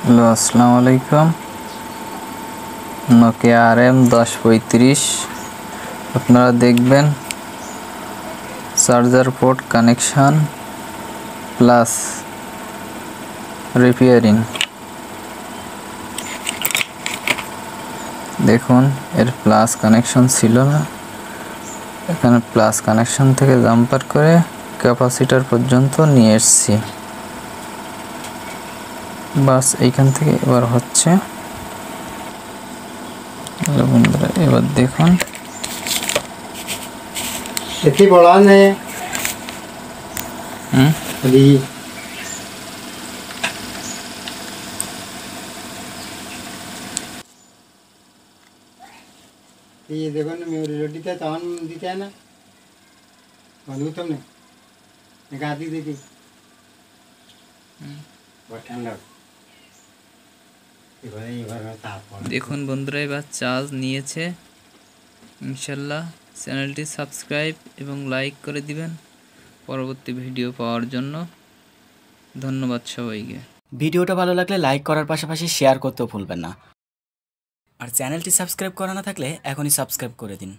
Hello, আসসালামু আলাইকুম। Nokia RM1035 আপনারা দেখবেন charger port connection plus repairing. দেখুন এর প্লাস কানেকশন ছিল না, এখানে প্লাস কানেকশন থেকে জাম্পার করে ক্যাপাসিটার পর্যন্ত নিয়ে এসেছি। বাস এইখান থেকে এবার হচ্ছে। বন্ধুরা এবার দেখুন इतनी बड़ा है अभी ये देखो ना मेरी रोटी तो चावल दीते है ना बनू तुमने एक आधी दी थी बहुत ठंडा দেখুন বন্ধুরা এবার চার্জ নিয়েছে। ইনশাল্লাহ চ্যানেলটি সাবস্ক্রাইব এবং লাইক করে দিবেন পরবর্তী ভিডিও পাওয়ার জন্য। ধন্যবাদ সবাইকে। ভিডিওটা ভালো লাগলে লাইক করার পাশাপাশি শেয়ার করতেও ভুলবেন না। আর চ্যানেলটি সাবস্ক্রাইব করা না থাকলে এখনই সাবস্ক্রাইব করে দিন।